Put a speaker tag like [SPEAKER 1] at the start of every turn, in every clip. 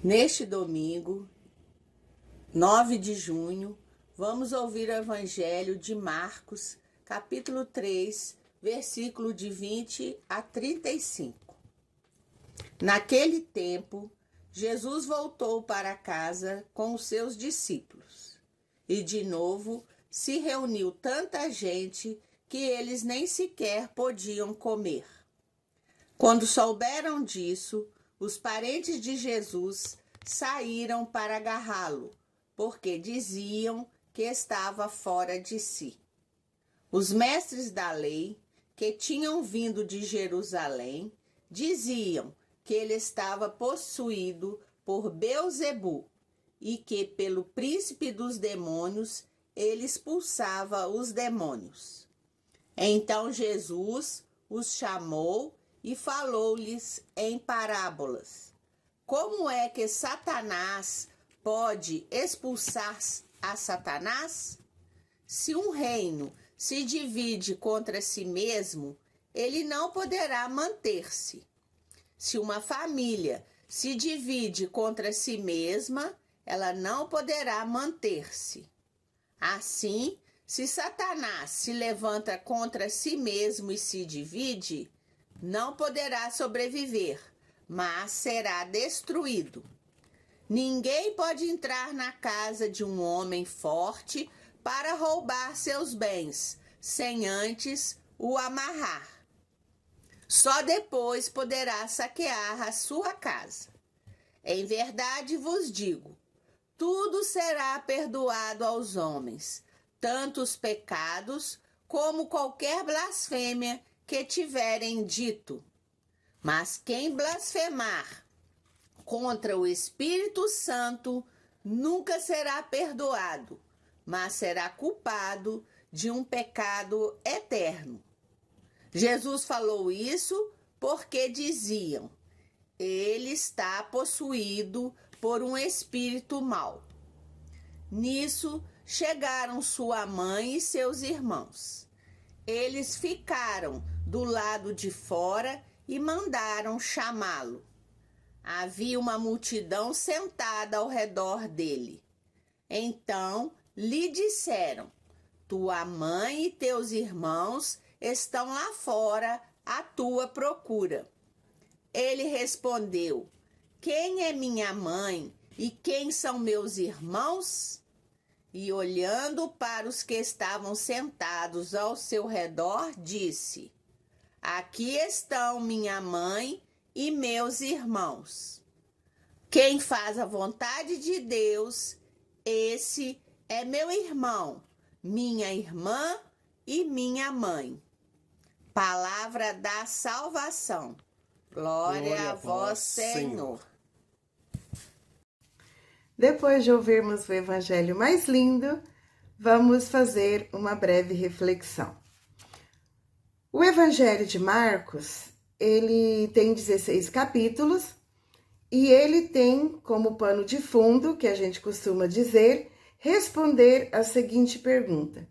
[SPEAKER 1] Neste domingo, 9 de junho, vamos ouvir o Evangelho de Marcos, capítulo 3, versículo de 20 a 35. Naquele tempo, Jesus voltou para casa com os seus discípulos. E de novo se reuniu tanta gente que eles nem sequer podiam comer. Quando souberam disso, os parentes de Jesus saíram para agarrá-lo, porque diziam que estava fora de si. Os mestres da lei, que tinham vindo de Jerusalém, diziam que ele estava possuído por Beelzebu e que, pelo príncipe dos demônios, ele expulsava os demônios. Então Jesus os chamou e falou-lhes em parábolas. Como é que Satanás pode expulsar a Satanás? Se um reino se divide contra si mesmo, ele não poderá manter-se. Se uma família se divide contra si mesma, ela não poderá manter-se. Assim, se Satanás se levanta contra si mesmo e se divide, não poderá sobreviver, mas será destruído. Ninguém pode entrar na casa de um homem forte para roubar seus bens, sem antes o amarrar. Só depois poderá saquear a sua casa. Em verdade vos digo, tudo será perdoado aos homens, tanto os pecados como qualquer blasfêmia que tiverem dito. Mas quem blasfemar contra o Espírito Santo nunca será perdoado, mas será culpado de um pecado eterno. Jesus falou isso porque diziam: ele está possuído por um espírito mau. Nisso chegaram sua mãe e seus irmãos. Eles ficaram do lado de fora e mandaram chamá-lo. Havia uma multidão sentada ao redor dele. Então lhe disseram: tua mãe e teus irmãos estão lá fora à tua procura. Ele respondeu: quem é minha mãe e quem são meus irmãos? E olhando para os que estavam sentados ao seu redor, disse: aqui estão minha mãe e meus irmãos. Quem faz a vontade de Deus, esse é meu irmão, minha irmã e minha mãe. Palavra da salvação. Glória a vós, Senhor.
[SPEAKER 2] Depois de ouvirmos o evangelho mais lindo, vamos fazer uma breve reflexão. O evangelho de Marcos, ele tem 16 capítulos e ele tem como pano de fundo, que a gente costuma dizer, responder a seguinte pergunta: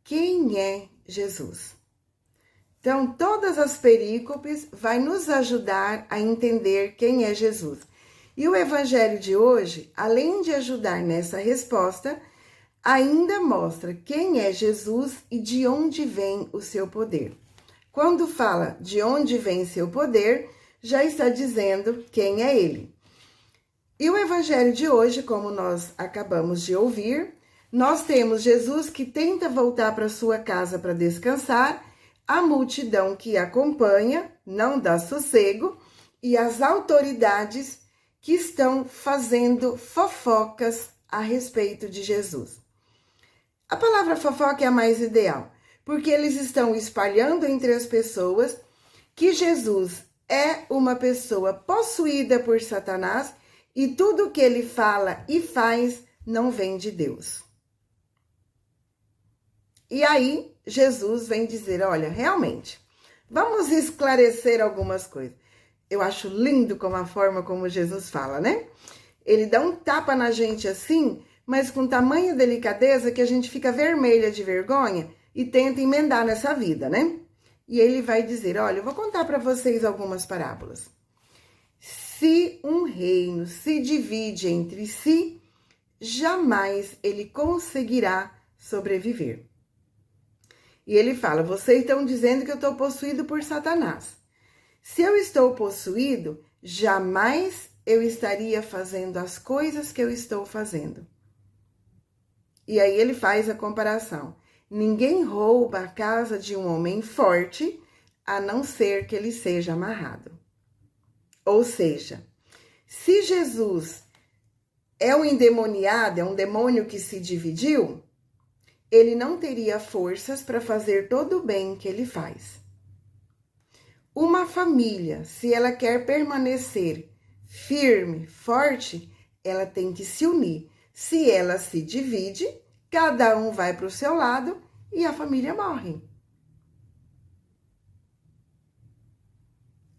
[SPEAKER 2] quem é Jesus? Então, todas as perícopes vai nos ajudar a entender quem é Jesus. E o evangelho de hoje, além de ajudar nessa resposta, ainda mostra quem é Jesus e de onde vem o seu poder. Quando fala de onde vem seu poder, já está dizendo quem é ele. E o evangelho de hoje, como nós acabamos de ouvir, nós temos Jesus que tenta voltar para sua casa para descansar, a multidão que acompanha, não dá sossego, e as autoridades que estão fazendo fofocas a respeito de Jesus. A palavra fofoca é a mais ideal, porque eles estão espalhando entre as pessoas que Jesus é uma pessoa possuída por Satanás e tudo que ele fala e faz não vem de Deus. E aí, Jesus vem dizer: olha, realmente, vamos esclarecer algumas coisas. Eu acho lindo como a forma como Jesus fala, né? Ele dá um tapa na gente assim, mas com tamanha delicadeza que a gente fica vermelha de vergonha e tenta emendar nessa vida, né? E ele vai dizer: olha, eu vou contar para vocês algumas parábolas. Se um reino se divide entre si, jamais ele conseguirá sobreviver. E ele fala, vocês estão dizendo que eu estou possuído por Satanás. Se eu estou possuído, jamais eu estaria fazendo as coisas que eu estou fazendo. E aí ele faz a comparação. Ninguém rouba a casa de um homem forte, a não ser que ele seja amarrado. Ou seja, se Jesus é um endemoniado, é um demônio que se dividiu, ele não teria forças para fazer todo o bem que ele faz. Uma família, se ela quer permanecer firme, forte, ela tem que se unir. Se ela se divide, cada um vai para o seu lado e a família morre.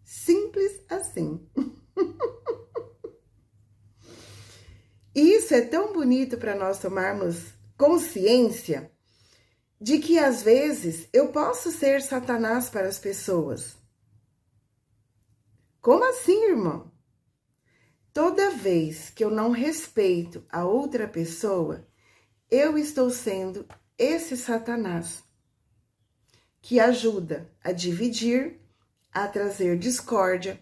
[SPEAKER 2] Simples assim. Isso é tão bonito para nós tomarmos consciência de que às vezes eu posso ser Satanás para as pessoas. Como assim, irmão? Toda vez que eu não respeito a outra pessoa, eu estou sendo esse Satanás que ajuda a dividir, a trazer discórdia,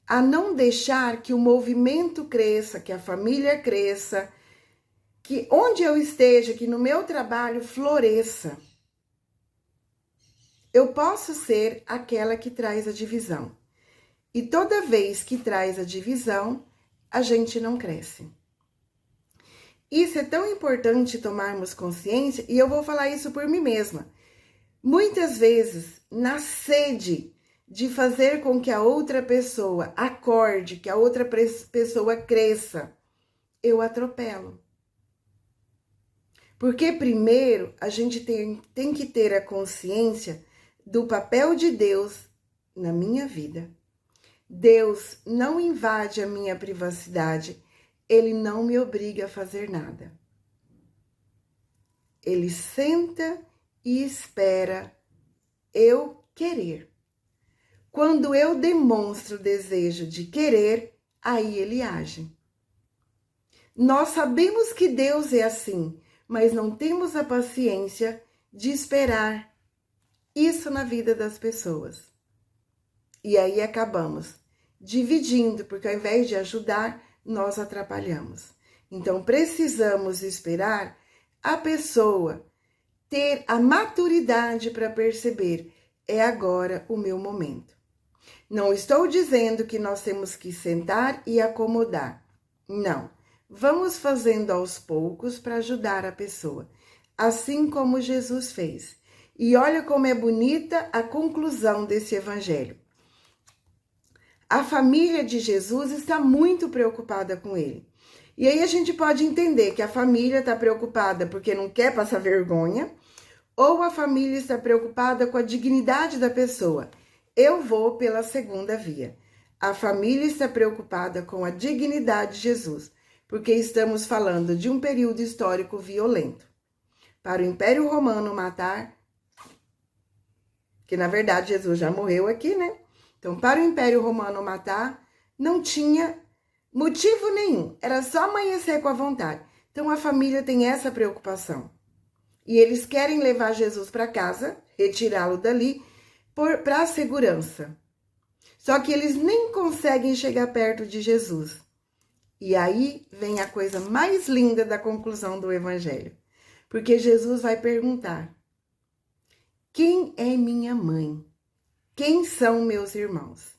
[SPEAKER 2] a não deixar que o movimento cresça, que a família cresça, que onde eu esteja, que no meu trabalho floresça. Eu posso ser aquela que traz a divisão. E toda vez que traz a divisão, a gente não cresce. Isso é tão importante tomarmos consciência, e eu vou falar isso por mim mesma. Muitas vezes, na sede de fazer com que a outra pessoa acorde, que a outra pessoa cresça, eu atropelo. Porque primeiro a gente tem que ter a consciência do papel de Deus na minha vida. Deus não invade a minha privacidade, Ele não me obriga a fazer nada. Ele senta e espera eu querer. Quando eu demonstro o desejo de querer, aí Ele age. Nós sabemos que Deus é assim, mas não temos a paciência de esperar isso na vida das pessoas. E aí acabamos dividindo, porque ao invés de ajudar, nós atrapalhamos. Então, precisamos esperar a pessoa ter a maturidade para perceber, é agora o meu momento. Não estou dizendo que nós temos que sentar e acomodar. Não. Vamos fazendo aos poucos para ajudar a pessoa, assim como Jesus fez. E olha como é bonita a conclusão desse evangelho. A família de Jesus está muito preocupada com ele. E aí a gente pode entender que a família está preocupada porque não quer passar vergonha, ou a família está preocupada com a dignidade da pessoa. Eu vou pela segunda via. A família está preocupada com a dignidade de Jesus, porque estamos falando de um período histórico violento. Para o Império Romano matar, que na verdade Jesus já morreu aqui, né? Então, para o Império Romano matar, não tinha motivo nenhum. Era só amanhecer com a vontade. Então, a família tem essa preocupação. E eles querem levar Jesus para casa, retirá-lo dali, para a segurança. Só que eles nem conseguem chegar perto de Jesus. E aí vem a coisa mais linda da conclusão do Evangelho. Porque Jesus vai perguntar: quem é minha mãe? Quem são meus irmãos?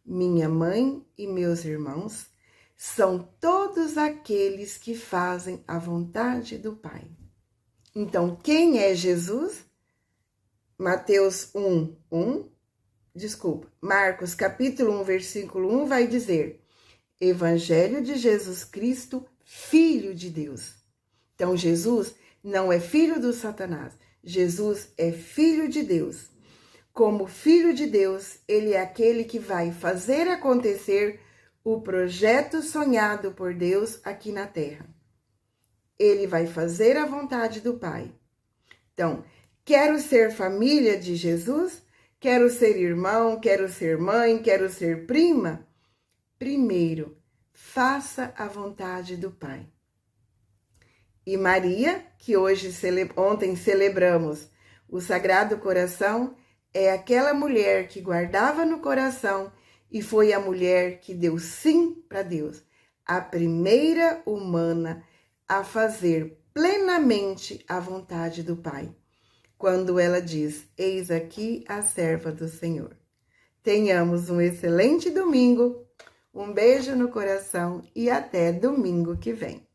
[SPEAKER 2] Minha mãe e meus irmãos são todos aqueles que fazem a vontade do Pai. Então, quem é Jesus? Marcos capítulo 1, versículo 1 vai dizer: Evangelho de Jesus Cristo, Filho de Deus. Então, Jesus não é filho do Satanás. Jesus é filho de Deus. Como filho de Deus, ele é aquele que vai fazer acontecer o projeto sonhado por Deus aqui na Terra. Ele vai fazer a vontade do Pai. Então, quero ser família de Jesus? Quero ser irmão, quero ser mãe, quero ser prima? primeiro, faça a vontade do Pai. E Maria, que ontem celebramos o Sagrado Coração, é aquela mulher que guardava no coração e foi a mulher que deu sim para Deus, a primeira humana a fazer plenamente a vontade do Pai, quando ela diz: eis aqui a serva do Senhor. Tenhamos um excelente domingo, um beijo no coração e até domingo que vem.